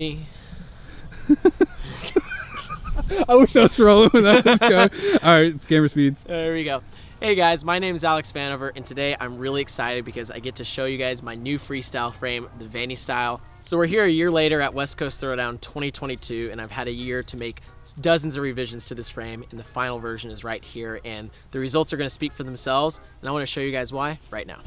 I wish I was rolling when that was going. All right, it's camera speeds. There we go. Hey guys, my name is Alex Vanover, and today I'm really excited because I get to show you guys my new freestyle frame, the Vannystyle. So we're here a year later at West Coast Throwdown 2022, and I've had a year to make dozens of revisions to this frame, and the final version is right here, and the results are going to speak for themselves, and I want to show you guys why right now.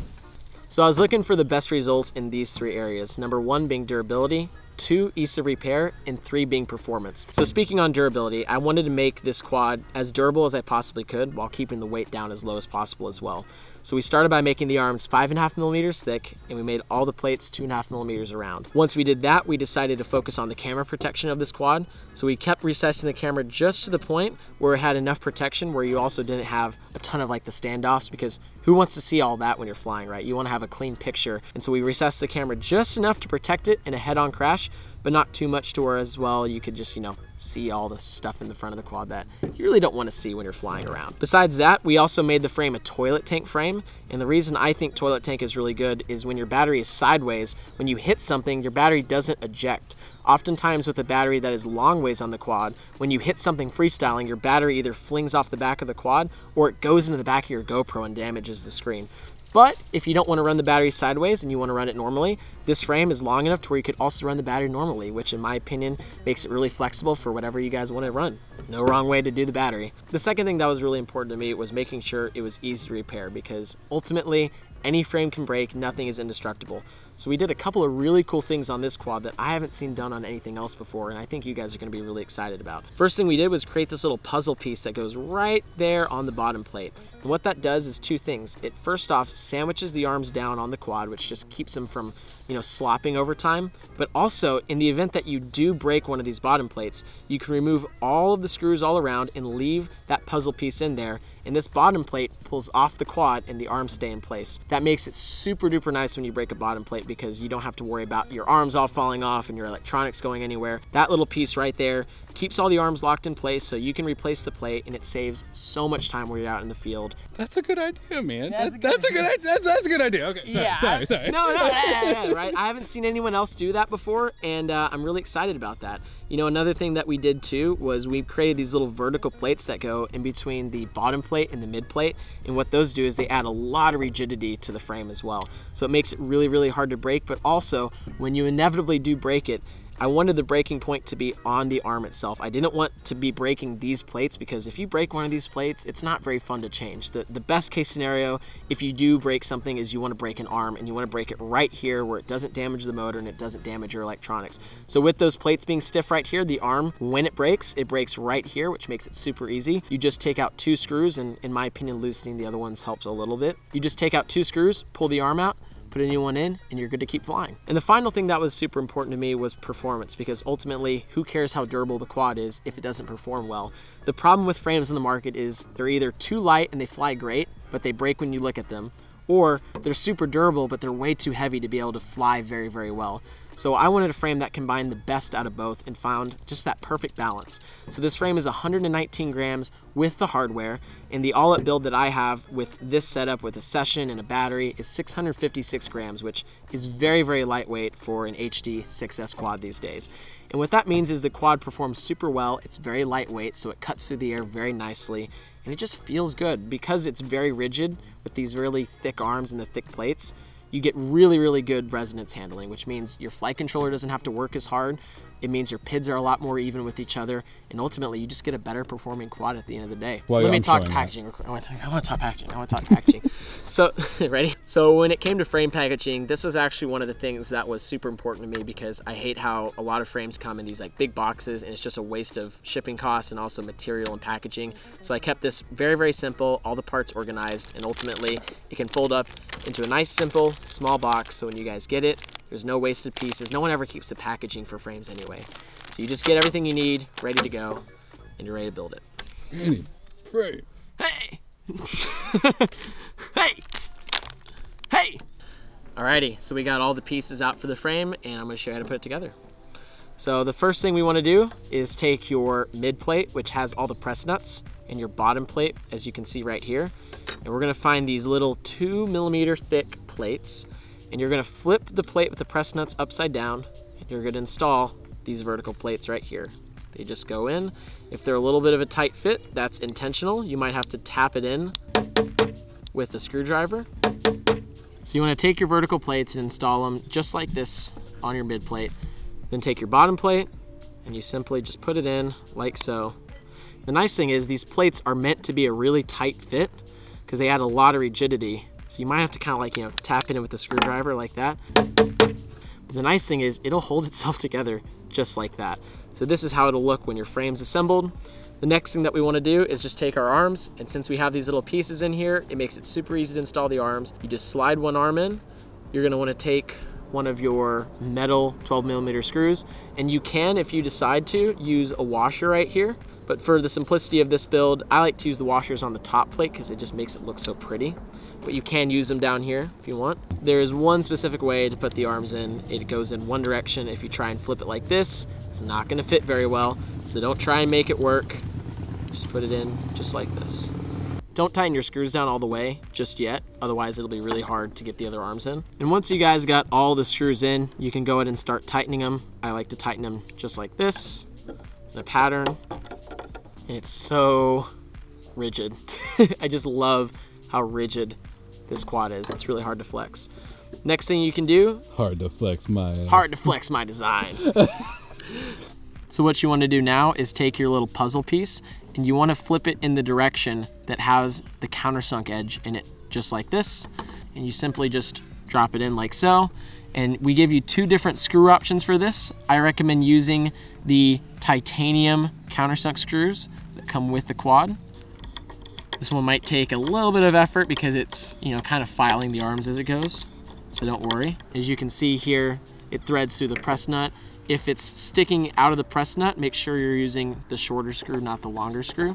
So I was looking for the best results in these three areas. Number one being durability, 2, ease of repair, and 3 being performance. So speaking on durability, I wanted to make this quad as durable as I possibly could while keeping the weight down as low as possible as well. So we started by making the arms 5.5 millimeters thick, and we made all the plates 2.5 millimeters around. Once we did that, we decided to focus on the camera protection of this quad. So we kept recessing the camera just to the point where it had enough protection where you also didn't have a ton of like the standoffs, because who wants to see all that when you're flying, right? You want to have a clean picture. And so we recessed the camera just enough to protect it in a head-on crash, but not too much to where as well you could just, see all the stuff in the front of the quad that you really don't want to see when you're flying around. Besides that, we also made the frame a toilet tank frame. And the reason I think toilet tank is really good is when your battery is sideways, when you hit something, your battery doesn't eject. Oftentimes with a battery that is long ways on the quad, when you hit something freestyling, your battery either flings off the back of the quad or it goes into the back of your GoPro and damages the screen. But if you don't want to run the battery sideways and you want to run it normally, this frame is long enough to where you could also run the battery normally, which in my opinion makes it really flexible for whatever you guys want to run. No wrong way to do the battery. The second thing that was really important to me was making sure it was easy to repair, because ultimately any frame can break, nothing is indestructible. So we did a couple of really cool things on this quad that I haven't seen done on anything else before, and I think you guys are going to be really excited about. First thing we did was create this little puzzle piece that goes right there on the bottom plate. And what that does is two things. It first off sandwiches the arms down on the quad, which just keeps them from, slopping over time. But also, in the event that you do break one of these bottom plates, you can remove all of the screws all around and leave that puzzle piece in there. And this bottom plate pulls off the quad and the arms stay in place. That makes it super duper nice when you break a bottom plate, because you don't have to worry about your arms all falling off and your electronics going anywhere. That little piece right there keeps all the arms locked in place, so you can replace the plate, and it saves so much time when you're out in the field. That's a good idea, man. That's a good idea. Okay, sorry. No, right? I haven't seen anyone else do that before, and I'm really excited about that. Another thing that we did too was we created these little vertical plates that go in between the bottom plate and the mid plate, and what those do is they add a lot of rigidity to the frame as well. So it makes it really, really hard to break, but also when you inevitably do break it, I wanted the breaking point to be on the arm itself. I didn't want to be breaking these plates, because if you break one of these plates, it's not very fun to change. The best case scenario, if you do break something, is you want to break an arm, and you want to break it right here where it doesn't damage the motor and it doesn't damage your electronics. So with those plates being stiff right here, the arm, when it breaks right here, which makes it super easy. You just take out 2 screws, and in my opinion, loosening the other ones helps a little bit. You just take out 2 screws, pull the arm out, put a new one in, and you're good to keep flying. And the final thing that was super important to me was performance, because ultimately, who cares how durable the quad is if it doesn't perform well? The problem with frames in the market is they're either too light and they fly great, but they break when you look at them, or they're super durable, but they're way too heavy to be able to fly very, very well. So I wanted a frame that combined the best out of both and found just that perfect balance. So this frame is 119 grams with the hardware, and the all-up build that I have with this setup with a session and a battery is 656 grams, which is very, very lightweight for an HD 6S quad these days. And what that means is the quad performs super well. It's very lightweight, so it cuts through the air very nicely, and it just feels good. Because it's very rigid with these really thick arms and the thick plates, you get really, really good resonance handling, which means your flight controller doesn't have to work as hard. It means your PIDs are a lot more even with each other, and ultimately you just get a better performing quad at the end of the day. Well, Let me talk packaging. I want to talk packaging. So, ready? So when it came to frame packaging, this was actually one of the things that was super important to me, because I hate how a lot of frames come in these like big boxes, and it's just a waste of shipping costs and also material and packaging. So I kept this very, very simple, all the parts organized, and ultimately it can fold up into a nice, simple, small box. So when you guys get it, there's no wasted pieces. No one ever keeps the packaging for frames anyway. So you just get everything you need, ready to go, and you're ready to build it. Frame. Hey! Hey! Hey! Alrighty, so we got all the pieces out for the frame, and I'm gonna show you how to put it together. So the first thing we wanna do is take your mid plate, which has all the press nuts, and your bottom plate, as you can see right here. And we're gonna find these little 2 millimeter thick plates, and you're gonna flip the plate with the press nuts upside down, and you're gonna install these vertical plates right here. They just go in. If they're a little bit of a tight fit, that's intentional. You might have to tap it in with a screwdriver. So you want to take your vertical plates and install them just like this on your mid plate. Then take your bottom plate and you simply just put it in like so. The nice thing is these plates are meant to be a really tight fit because they add a lot of rigidity. So you might have to kind of like, tap it in with a screwdriver like that. But the nice thing is it'll hold itself together just like that. So this is how it'll look when your frame's assembled. The next thing that we want to do is just take our arms, and since we have these little pieces in here, it makes it super easy to install the arms. You just slide one arm in. You're going to want to take one of your metal 12mm screws, and you can, if you decide to, use a washer right here. But for the simplicity of this build, I like to use the washers on the top plate because it just makes it look so pretty. But you can use them down here if you want. There is one specific way to put the arms in. It goes in one direction. If you try and flip it like this, it's not going to fit very well. So don't try and make it work. Just put it in just like this. Don't tighten your screws down all the way just yet, otherwise it'll be really hard to get the other arms in. And once you guys got all the screws in, you can go ahead and start tightening them. I like to tighten them just like this, in a pattern. And it's so rigid. I just love how rigid this quad is. It's really hard to flex. Next thing you can do, hard to flex my design. So what you want to do now is take your little puzzle piece and you want to flip it in the direction that has the countersunk edge in it, just like this. And you simply just drop it in like so. And we give you two different screw options for this. I recommend using the titanium countersunk screws that come with the quad. This one might take a little bit of effort because it's, kind of filing the arms as it goes. So don't worry. As you can see here, it threads through the press nut. If it's sticking out of the press nut, make sure you're using the shorter screw, not the longer screw.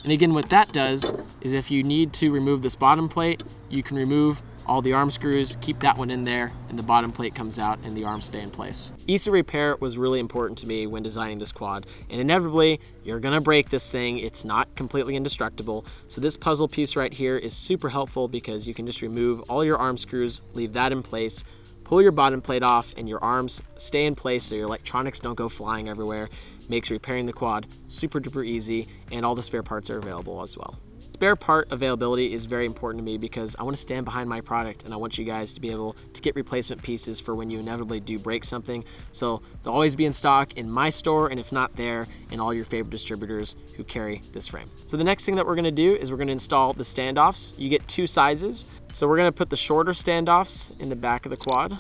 And again, what that does is if you need to remove this bottom plate, you can remove all the arm screws, keep that one in there, and the bottom plate comes out and the arms stay in place. Ease of repair was really important to me when designing this quad, and inevitably, you're gonna break this thing. It's not completely indestructible. So this puzzle piece right here is super helpful because you can just remove all your arm screws, leave that in place, pull your bottom plate off, and your arms stay in place so your electronics don't go flying everywhere. Makes repairing the quad super duper easy, and all the spare parts are available as well. Spare part availability is very important to me because I want to stand behind my product and I want you guys to be able to get replacement pieces for when you inevitably do break something. So they'll always be in stock in my store, and if not there, in all your favorite distributors who carry this frame. So the next thing that we're going to do is we're going to install the standoffs. You get two sizes. So we're going to put the shorter standoffs in the back of the quad.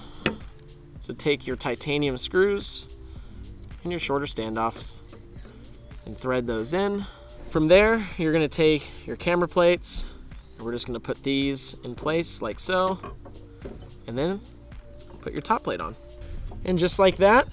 So take your titanium screws and your shorter standoffs and thread those in. From there, you're gonna take your camera plates, and we're just gonna put these in place like so, and then put your top plate on. And just like that,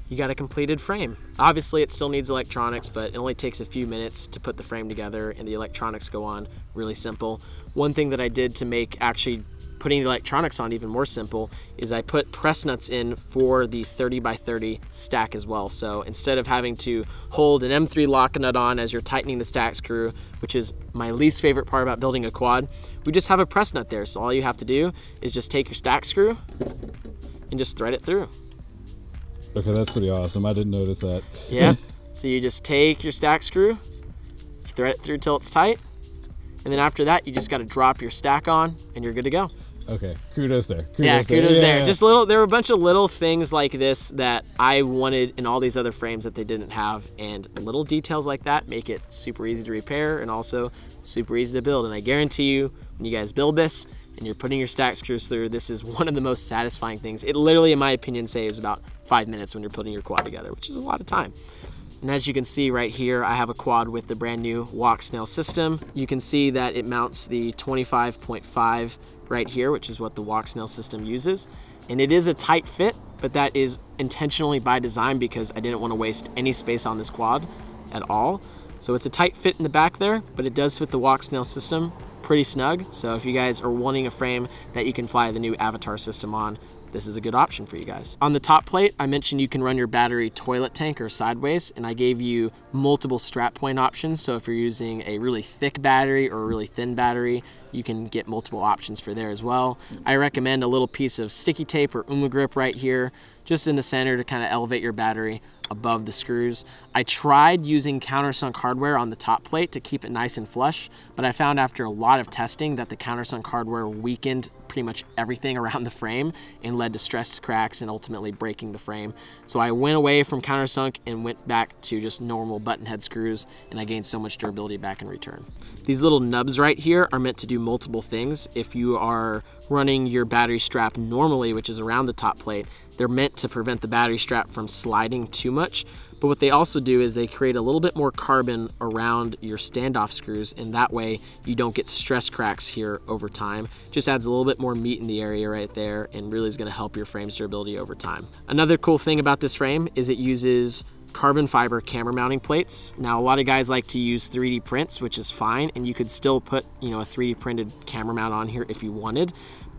you got a completed frame. Obviously, it still needs electronics, but it only takes a few minutes to put the frame together and the electronics go on really simple. One thing that I did to make actually putting the electronics on even more simple is I put press nuts in for the 30x30 stack as well. So instead of having to hold an M3 lock nut on as you're tightening the stack screw, which is my least favorite part about building a quad, we just have a press nut there. So all you have to do is just take your stack screw and just thread it through. Okay, that's pretty awesome. I didn't notice that. Yeah, so you just take your stack screw, thread it through till it's tight, and then after that, you just gotta drop your stack on and you're good to go. Okay, kudos there. Kudos there. Just there were a bunch of little things like this that I wanted in all these other frames that they didn't have, and little details like that make it super easy to repair and also super easy to build. And I guarantee you, when you guys build this and you're putting your stack screws through, this is one of the most satisfying things. It literally, in my opinion, saves about 5 minutes when you're putting your quad together, which is a lot of time. And as you can see right here, I have a quad with the brand new Snail system. You can see that it mounts the 25.5 right here, which is what the Snail system uses. And it is a tight fit, but that is intentionally by design because I didn't want to waste any space on this quad at all. So it's a tight fit in the back there, but it does fit the Snail system pretty snug. So if you guys are wanting a frame that you can fly the new Avatar system on, this is a good option for you guys. On the top plate, I mentioned you can run your battery toilet tank or sideways, and I gave you multiple strap point options. So if you're using a really thick battery or a really thin battery, you can get multiple options for there as well. I recommend a little piece of sticky tape or grip right here, just in the center to kind of elevate your battery above the screws. I tried using countersunk hardware on the top plate to keep it nice and flush, but I found after a lot of testing that the countersunk hardware weakened pretty much everything around the frame and led to stress cracks and ultimately breaking the frame. So I went away from countersunk and went back to just normal button head screws, and I gained so much durability back in return. These little nubs right here are meant to do multiple things. If you are running your battery strap normally, which is around the top plate, they're meant to prevent the battery strap from sliding too much. But what they also do is they create a little bit more carbon around your standoff screws, and that way you don't get stress cracks here over time. Just adds a little bit more meat in the area right there and really is gonna help your frame's durability over time. Another cool thing about this frame is it uses carbon fiber camera mounting plates. Now, a lot of guys like to use 3D prints, which is fine, and you could still put, a 3D printed camera mount on here if you wanted.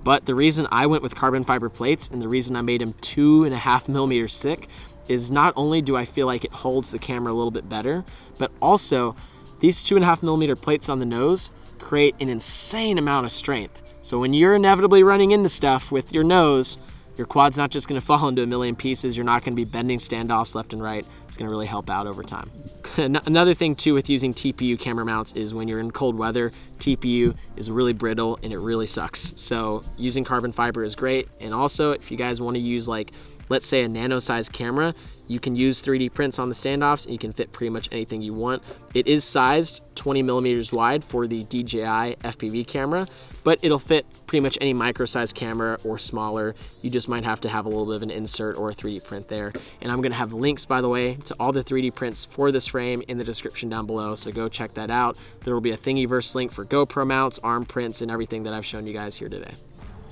But the reason I went with carbon fiber plates and the reason I made them 2.5 millimeters thick is not only do I feel like it holds the camera a little bit better, but also these 2.5 millimeter plates on the nose create an insane amount of strength. So when you're inevitably running into stuff with your nose, your quad's not just gonna fall into a million pieces. You're not gonna be bending standoffs left and right. It's gonna really help out over time. Another thing too with using TPU camera mounts is when you're in cold weather, TPU is really brittle and it really sucks. So using carbon fiber is great. And also if you guys wanna use let's say a nano size camera, you can use 3D prints on the standoffs and you can fit pretty much anything you want. It is sized 20 millimeters wide for the DJI FPV camera, but it'll fit pretty much any micro size camera or smaller. You just might have to have a little bit of an insert or a 3D print there. And I'm gonna have links, by the way, to all the 3D prints for this frame in the description down below, so go check that out. There will be a Thingiverse link for GoPro mounts, arm prints, and everything that I've shown you guys here today.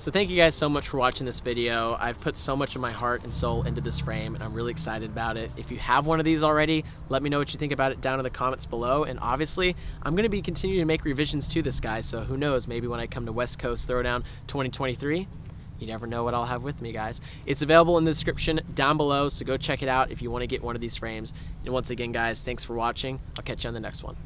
So thank you guys so much for watching this video. I've put so much of my heart and soul into this frame and I'm really excited about it. If you have one of these already, let me know what you think about it down in the comments below. And obviously, I'm gonna be continuing to make revisions to this guy, so who knows, maybe when I come to West Coast Throwdown 2023, you never know what I'll have with me, guys. It's available in the description down below, so go check it out if you wanna get one of these frames. And once again, guys, thanks for watching. I'll catch you on the next one.